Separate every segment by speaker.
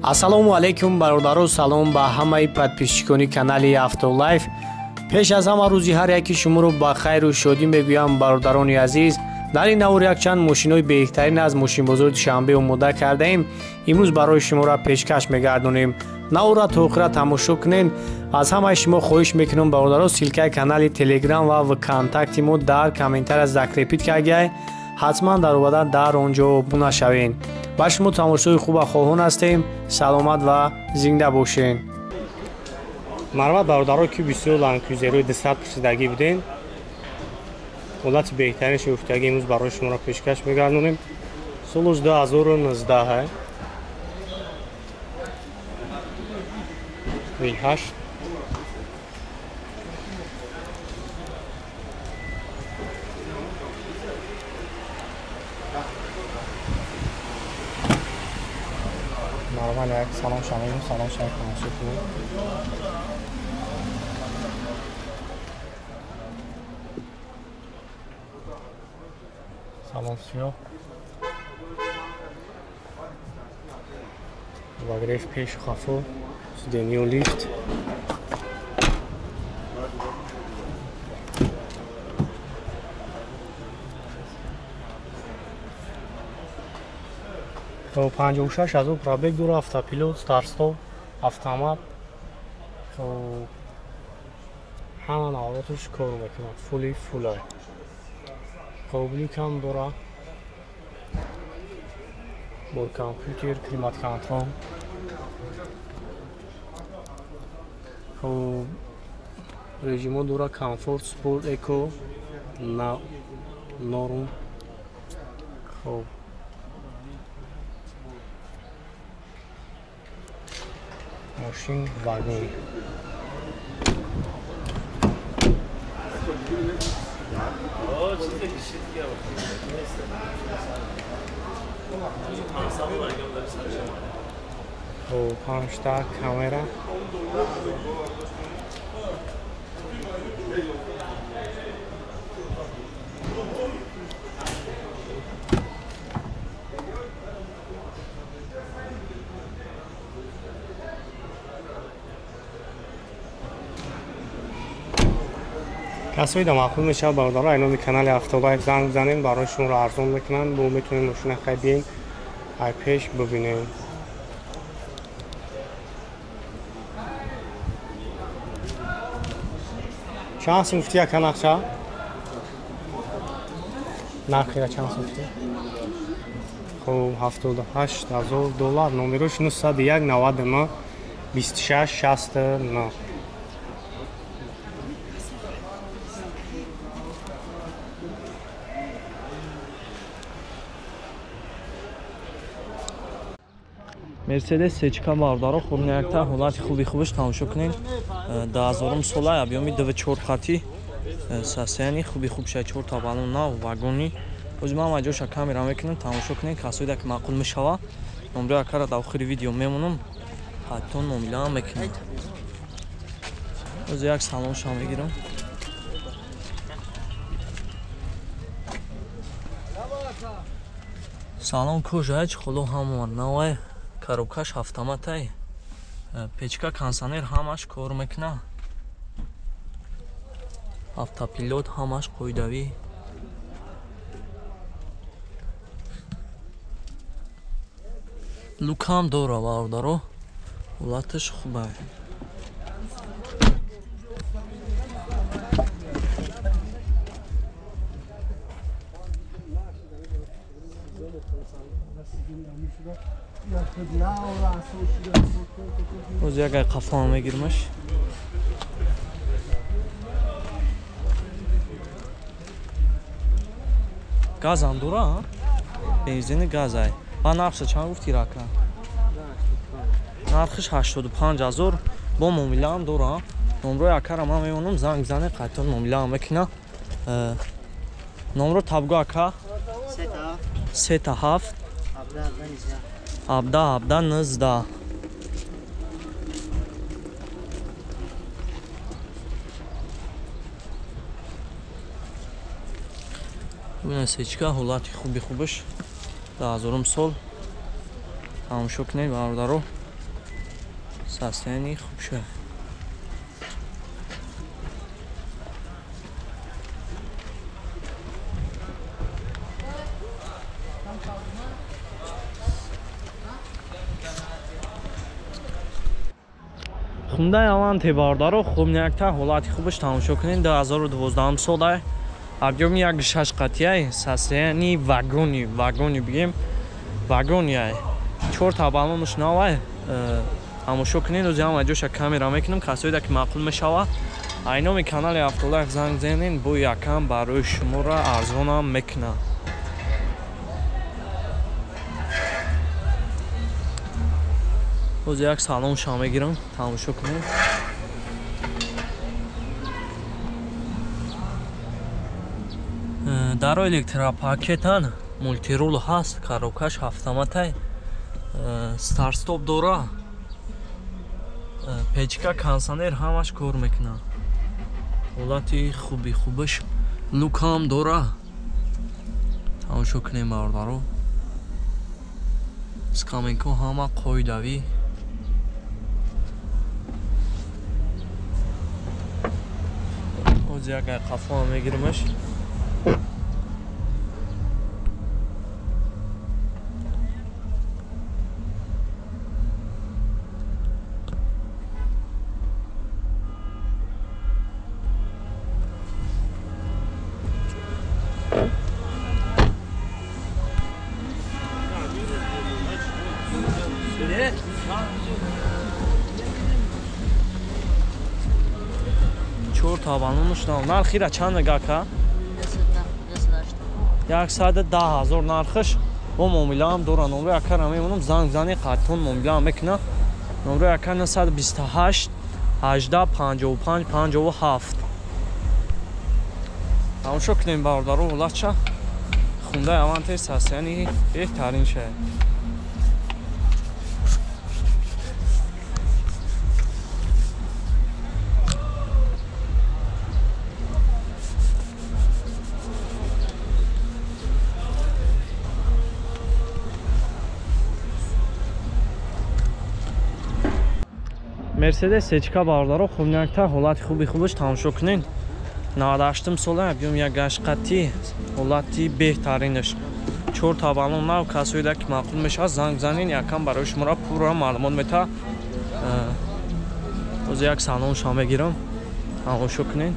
Speaker 1: Ассалому алайкум бародаро, салом ба ҳамаи подписчикони канали Автолайф. Пеш аз ҳама рӯзи ҳар яки шуморо ба хайру шодӣ мегӯям бародарони азиз. дар ин навор якчанд мошинои беҳтарин аз мошинбозори Душанбе омода кардаем. имрӯз барои шуморо пешкаш мегардонем. навора то охира тамошо кунед. аз ҳамаи шумо хоҳиш мекунам бародаро силкаи канали Telegram ва ВКонтакти мо дар комментария закрепид кардагай. ҳатман дар омада дар он ҷо обуна шавен. ба шумо тамошои хуба хоҳон ҳастем. саломат ва зинда бошен. марҳамат бародаро ки бисёр ланкрузерои 200 пурсидагӣ буден. ҳолати беҳтарин шуфтагӣ имрӯз барои шуморо пешкаш мегардонем. соли 2019 V8 нормально як салон шамаим салон шайх мансуф салон сиёҳ вагреф пешу хафо сидению лифт то 56 000 пробег дора автопилот старт-стоп автомат то ҳама навбатош кор мекунад фулай қобили кам дора бо компютер климат контрол режимо дора комфорт спорт эко норм машин вагон панҷта камера касои да маъқул мешавад бародаро айноми канали Автолайф занг бизанем барои шуморо арзон мекунанд бо метавонем мошина харидем ай пеш бибинем чанд сум гуфти яка нақша нархира чанд сум гуфти хуб $78,000 номерош 901 99 26 69
Speaker 2: Mercedes C4 бародаро хурниякта ҳолати хуби хубаш тамошо кунед. 2000 сола объёми 24 хати сасяни хуби хуб 4 та балон нав вагони ӯзмам аҷоша камера мекунем тамошо кунед касоида ки маъқул мешава номеро акара дар охири видео мемонам ҳатто номилаам мекунем ӯз як салонша мегирам салон кӯжач хуло ҳамон навай коробкаш автоматай печка кондиционер ҳамаш кор мекуна автопилот ҳамаш қоидавӣ лукам дора бародаро ҳолаташ хуба ӯз ягай қафоам мегирмаш газам дора бензини газай ба нархша чанд гуфти рака нархиш 85,000 бо муомилаам дора номро акара ман мемонам занг бизане қайтон муомилаам мекуна номро табго ака 37 17 ببینید سیچکا حالتی خوبی خوبش 1000 سال تماشا کنید برادرو состоянии хуб шуд. хундаи аванти бардаро хуб якта ҳолати хубаш тамошо кунед. 2012 сола объёми як 6 қатияи состоянии вагони бигем вагони 4 та балонаш навай тамошо кунед. ози ҳама ҷоша камера мекунам касоида ки маъқул мешава айноми канали Автолайф занг занед бо якам барои шуморо арзонам мекунам. ози як салоншам мегирам тамошо кунед. дар электропакетан мултирул ҳаст, коробкаш автоматай, старт-стоп дора, печка, кондиционер ҳамаш кор мекунад. ҳолати хубаш лукам дора. тамошо кунем бародаро. скаменко ҳама қоидавӣ. ози як қафо мегиримаш. чор табанонуш нархира чанд мегака? 110,000 нархиш. бо муомилаам дора. номери акара мемонам занг зани қаттон муомилаам мекуна. номери ака 928 18 55 57. тамошо кунем бародаро. ҳолатша хундаи аванти состоянии беҳтарин шаҳр. мерседес сечка бародаро хубнякта ҳолати хубаш тамошо кунед. 98 сола объём як гашқати ҳолати беҳтаринаш. 4 та балон нав касоида ки маъқул мешавад занг занед якам барои шуморо пурра маълумот мета. ози як салоншам мегирам тамошо кунед.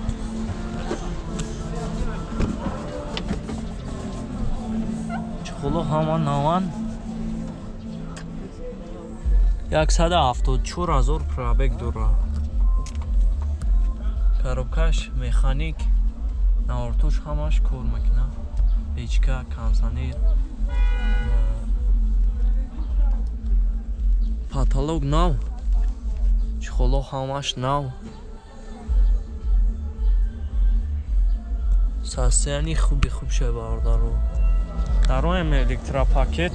Speaker 2: чухуло ҳама наван. 174,000 пробег дора. коробкаш механик, навортош ҳамаш кор мекунад. печка, кондиционер, потолок нав, чухоло ҳамаш нав. состоянии хуб шуд бародаро. дароем электропакет.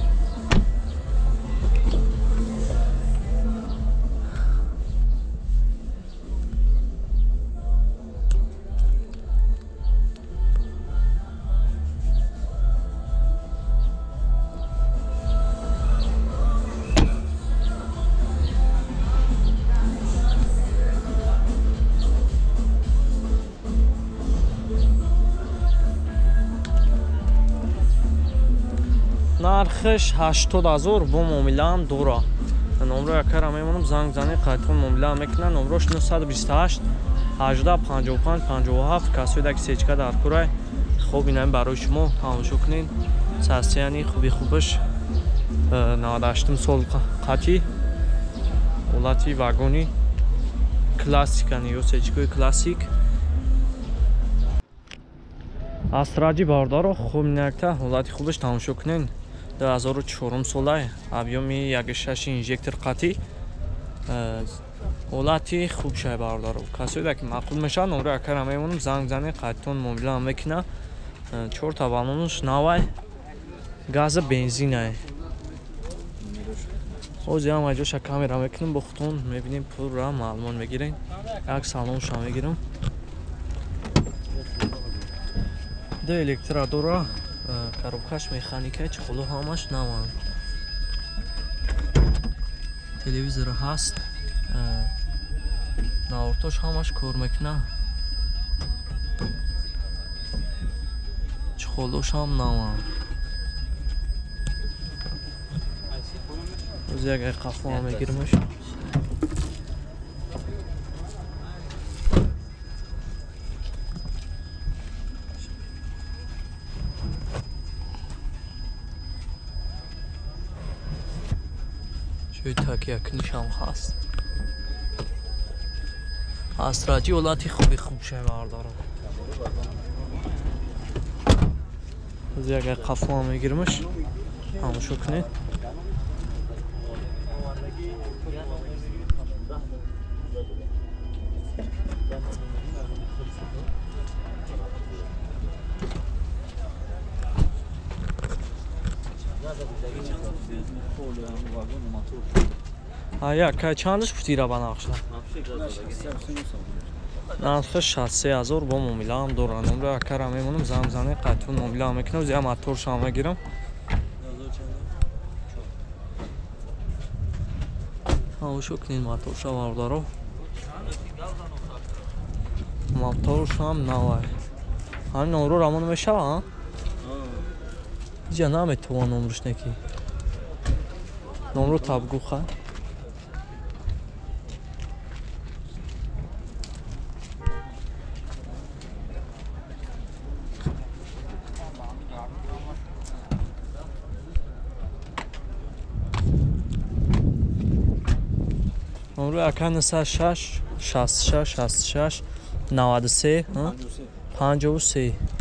Speaker 2: нархиш 80,000 бо муомилаам дора. номери акара мемонам занг занед қайтон муомилаа мекунад. номерош 928 18 55 57. касоида ки сечка дар курай хуб инам барои шумо тамошо кунед. состоянии хубаш 98 сол қати ҳолати вагони классикани ё сечкаи классик. астраҷи бародаро хубнякта ҳолати хубаш тамошо кунед. 2004 сола объёми 1.6 инжектор қати ҳолати хуб шуд бародаро. касоида ки маъқул мешавад номери акара мемонам занг занед қайтон муомилаам мекунад. 4 та балонаш навай газа бензинае. ози ҳама ҷоша камера мекунем бо худтон мебинем пурра маълумот мегирем. як салоншам мегирам. ду электро дора. коробкаш механикаи чухоло ҳамаш наванд. телевизор ҳаст. наортош ҳамаш кор мекунад чухолош ҳам нава ози як қафо ҳам мегиримаш ҷои такякуниш ҳам ҳаст асраҷи ҳолати хуби хубша бардорад ози як қафо ҳам мегиримаш ҳамошо кунед яка чандаш футира банахша нархи 63000 бо муомилаам дорам номра якара мемонам замзани қайтун муомила мекунам зия моторшам мегирам ҳамошо кунед моторша вардаро моторшам навай ҳамин номро рамон мешава ҷа наметавон номрш неки номро табгуха номро яка 96 66 66 93 53